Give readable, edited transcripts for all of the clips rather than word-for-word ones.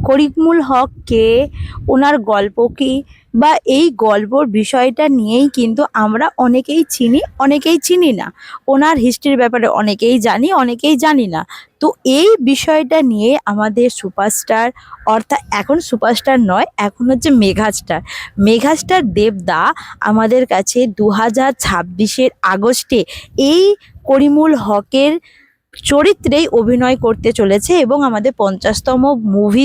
করিমুল হক কে, ওনার গল্প কি, বা এই গল্পর বিষয়টা নিয়েই কিন্তু আমরা অনেকেই চিনি না। ওনার হিস্ট্রির ব্যাপারে অনেকেই জানি, অনেকেই জানি না। তো এই বিষয়টা নিয়ে আমাদের সুপারস্টার, অর্থাৎ এখন সুপারস্টার নয়, এখন হচ্ছে মেগাস্টার, মেগাস্টার দেবদা আমাদের কাছে 2026-এর আগস্টে এই করিমুল হকের চরিত্রেই অভিনয় করতে চলেছে এবং আমাদের 50তম মুভি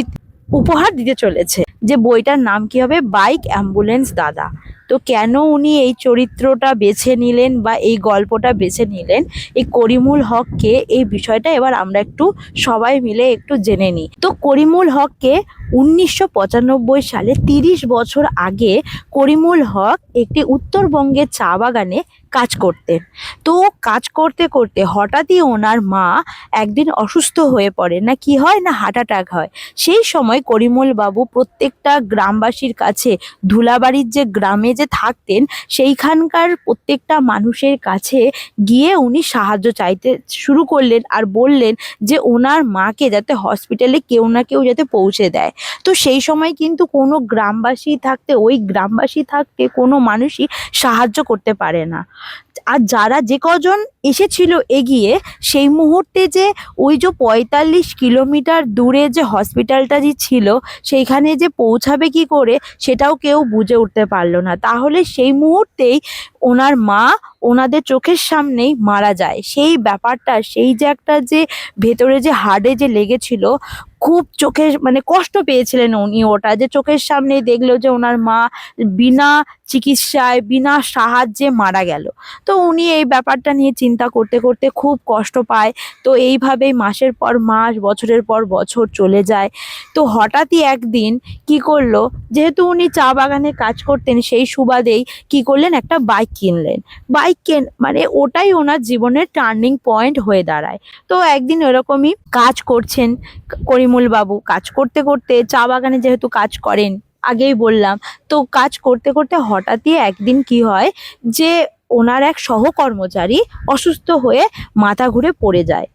উপহার দিতে চলেছে। যে বইটার নাম কি হবে, বাইক অ্যাম্বুলেন্স দাদা। তো কেন উনি এই চরিত্রটা বেছে নিলেন বা এই গল্পটা বেছে নিলেন, এই করিমুল হককে, এই বিষয়টা এবার আমরা একটু সবাই মিলে একটু জেনে নিই। তো করিমুল হককে 1995 সালে, 30 বছর আগে, করিমুল হক একটি উত্তরবঙ্গের চা বাগানে কাজ করতেন। তো কাজ করতে করতে হঠাৎই ওনার মা একদিন অসুস্থ হয়ে পড়ে, না কি হয় না হার্ট অ্যাটাক হয়। সেই সময় করিমুল বাবু প্রত্যেকটা গ্রামবাসীর কাছে, ধুলাবাড়ির যে গ্রামে যে থাকতেন সেইখানকার প্রত্যেকটা মানুষের কাছে গিয়ে উনি সাহায্য চাইতে শুরু করলেন আর বললেন যে ওনার মাকে যাতে হসপিটালে কেউ না কেউ যাতে পৌঁছে দেয়। তো সেই সময় কিন্তু কোনো গ্রামবাসী থাকতে কোনো মানুষই সাহায্য করতে পারে না। আর যারা যে কজন এসেছিল এগিয়ে, সেই মুহূর্তে যে ওই যে 45 কিলোমিটার দূরে যে হসপিটালটা যে ছিল, সেইখানে যে পৌঁছাবে কি করে সেটাও কেউ বুঝে উঠতে পারলো না। তাহলে সেই মুহূর্তেই ওনার মা ওনাদের চোখের সামনেই মারা যায়। সেই ব্যাপারটা, সেই যে একটা যে ভেতরে যে হার্টে যে লেগেছিল, খুব চোখে মানে কষ্ট পেয়েছিলেন উনি, ওটা যে চোখের সামনেই দেখলো যে ওনার মা বিনা চিকিৎসায়, বিনা সাহায্যে মারা গেল। তো উনি এই ব্যাপারটা নিয়ে চিন্তা করতে করতে খুব কষ্ট পায়। তো এইভাবেই মাসের পর মাস, বছরের পর বছর চলে যায়। তো হঠাৎই একদিন কি করলো, যেহেতু উনি চা বাগানে কাজ করতেন, সেই সুবাদেই কি করলেন, একটা বাইক কিনলেন। মানে ওটাই ওনার জীবনের টার্নিং পয়েন্ট হয়ে দাঁড়ায়। তো একদিন এরকমই কাজ করছেন করিমুল বাবু, কাজ করতে করতে, চা বাগানে যেহেতু কাজ করেন আগেই বললাম, তো কাজ করতে করতে হঠাৎই একদিন কি হয় যে ওনার এক সহকর্মচারী অসুস্থ হয়ে মাথা ঘুরে পড়ে যায়।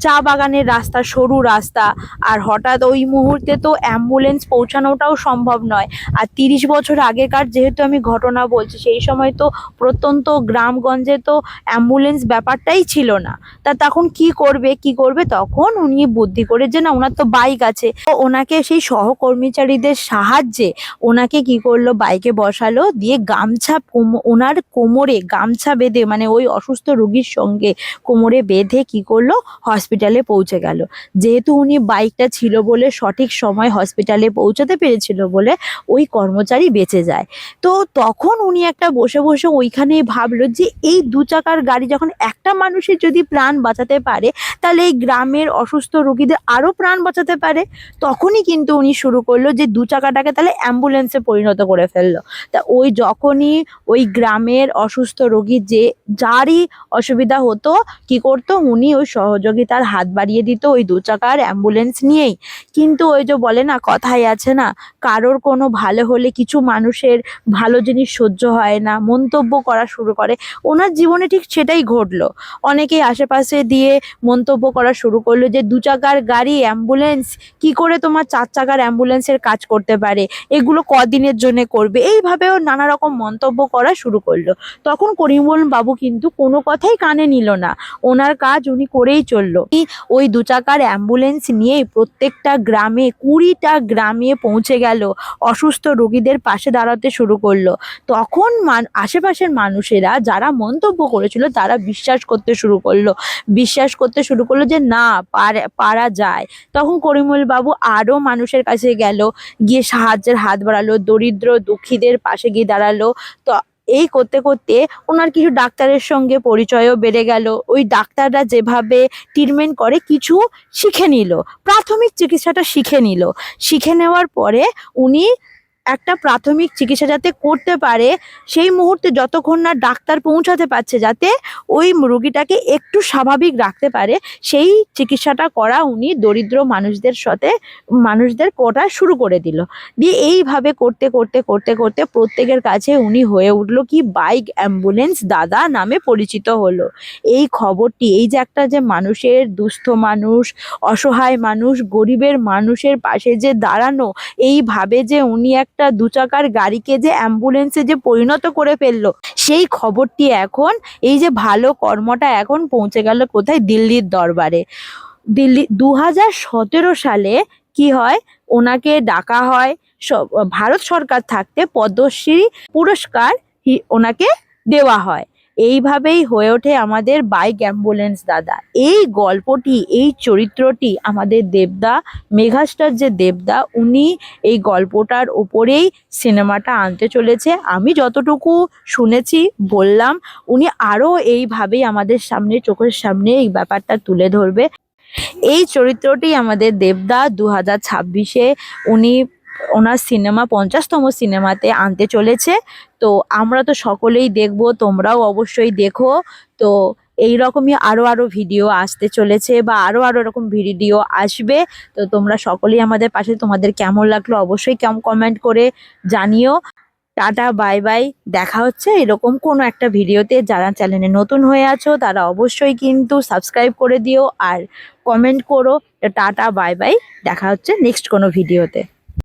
চা বাগানের রাস্তা, সরু রাস্তা, আর হঠাৎ ওই মুহূর্তে তো অ্যাম্বুলেন্স পৌঁছানোটাও সম্ভব নয়। আর 30 বছর আগেকার যেহেতু আমি ঘটনা বলছি, সেই সময় তো প্রত্যন্ত গ্রামগঞ্জে তো অ্যাম্বুলেন্স ব্যাপারটাই ছিল না। তা তখন কি করবে, তখন উনি বুদ্ধি করে যে না, ওনার তো বাইক আছে, তো ওনাকে সেই সহকর্মচারীদের সাহায্যে ওনাকে কি করলো, বাইকে বসালো, দিয়ে ওনার কোমরে গামছা বেঁধে, মানে ওই অসুস্থ রোগীর সঙ্গে কোমরে বেঁধে কি করলো, হসপিটালে পৌঁছে গেল। যেহেতু উনি বাইকটা ছিল বলে, সঠিক সময় হসপিটালে পৌঁছাতে পেরেছিল বলে ওই কর্মচারী বেঁচে যায়। তো তখন উনি একটা বসে বসে ওইখানেই ভাবলো যে এই 2 চাকার গাড়ি যখন একটা মানুষের যদি প্রাণ বাঁচাতে পারে, তাহলে এই গ্রামের অসুস্থ রোগীদের আরও প্রাণ বাঁচাতে পারে। তখনই কিন্তু উনি শুরু করলো যে 2 চাকাটাকে তাহলে অ্যাম্বুলেন্সে পরিণত করে ফেললো। তা ওই যখনই ওই গ্রামের অসুস্থ রোগী যারই অসুবিধা হতো, কি করতো, উনি ওই সহযোগিতার হাত বাড়িয়ে দিত ওই 2 চাকার অ্যাম্বুলেন্স নিয়েই। কিন্তু ওই যে বলে না, কথাই আছে না, কারোর কোনো ভালো হলে কিছু মানুষের ভালো জিনিস সহ্য হয় না, মন্তব্য করা শুরু করে। ওনার জীবনে ঠিক সেটাই ঘটলো। অনেকেই আশেপাশে দিয়ে মন্তব্য করা শুরু করলো যে 2 চাকার গাড়ি অ্যাম্বুলেন্স কি করে তোমার 4 চাকার অ্যাম্বুলেন্সের কাজ করতে পারে, এগুলো কদিনের জন্য করবে, এইভাবেও নানা রকম মন্তব্য করা শুরু করলো। তখন করিমুল বাবু কিন্তু কোনো কথাই কানে নিল না, ওনার কাজ উনি করেই চললো। ওই 2 চাকার অ্যাম্বুলেন্স নিয়েই প্রত্যেকটা গ্রামে, 20টা গ্রামে পৌঁছে গেল, অসুস্থ রোগীদের পাশে দাঁড়াতে শুরু করলো। তখন আশেপাশের মানুষেরা যারা মন্তব্য করেছিল, তারা বিশ্বাস করতে শুরু করলো যে না, পারা যায়। তখন করিমুল বাবু আরও মানুষের কাছে গেল, গিয়ে সাহায্যের হাত বাড়ালো, দরিদ্র দুঃখীদের পাশে গিয়ে দাঁড়ালো। তো এই করতে করতে ওনার কিছু ডাক্তারের সঙ্গে পরিচয়ও বেড়ে গেল। ওই ডাক্তাররা যেভাবে ট্রিটমেন্ট করে কিছু শিখে নিল, প্রাথমিক চিকিৎসাটা শিখে নেওয়ার পরে উনি একটা প্রাথমিক চিকিৎসা যাতে করতে পারে সেই মুহূর্তে, যতক্ষণ না ডাক্তার পৌঁছাতে পারছে, যাতে ওই রোগীটাকে একটু স্বাভাবিক রাখতে পারে, সেই চিকিৎসাটা করা উনি দরিদ্র মানুষদের করা শুরু করে দিল। দিয়ে এইভাবে করতে করতে করতে করতে প্রত্যেকের কাছে উনি হয়ে উঠলো কি বাইক অ্যাম্বুলেন্স দাদা নামে পরিচিত হলো। এই খবরটি, এই যে একটা যে মানুষের, দুস্থ মানুষ, অসহায় মানুষ, গরিবের মানুষের পাশে যে দাঁড়ানো, এইভাবে যে উনি একটা দু চাকার গাড়িকে যে অ্যাম্বুলেন্সে যে পরিণত করে ফেললো, সেই খবরটি এখন, এই যে ভালো কর্মটা এখন পৌঁছে গেল কোথায়? দিল্লির দরবারে। দিল্লি 2017 সালে কি হয়, ওনাকে ডাকা হয়, ভারত সরকার থাকতে পদ্মশ্রী পুরস্কার ওনাকে দেওয়া হয়। এইভাবেই হয়ে ওঠে আমাদের বাইক অ্যাম্বুলেন্স দাদা। এই গল্পটি, এই চরিত্রটি আমাদের দেবদা, মেগাস্টার যে দেবদা, উনি এই গল্পটার ওপরেই সিনেমাটা আনতে চলেছে। আমি যতটুকু শুনেছি বললাম, উনি আরও এইভাবেই আমাদের সামনে, চোখের সামনে এই ব্যাপারটা তুলে ধরবে। এই চরিত্রটি আমাদের দেবদা 2026-এ উনি ওনার সিনেমা 50তম সিনেমাতে আনতে চলেছে। তো আমরা তো সকলেই দেখবো, তোমরাও অবশ্যই দেখো। তো এই রকমই আরও ভিডিও আসতে চলেছে, বা আরও এরকম ভিডিও আসবে। তো তোমরা সকলেই আমাদের পাশে, তোমাদের কেমন লাগলো অবশ্যই কমেন্ট করে জানিও। Tata, bye bye. দেখা হচ্ছে এরকম কোনো একটা ভিডিওতে। যারা চ্যানেলে নতুন হয়ে আছো তারা অবশ্যই কিন্তু সাবস্ক্রাইব করে দিও আর কমেন্ট করো। Tata, bye bye. দেখা হচ্ছে নেক্সট কোনো ভিডিওতে।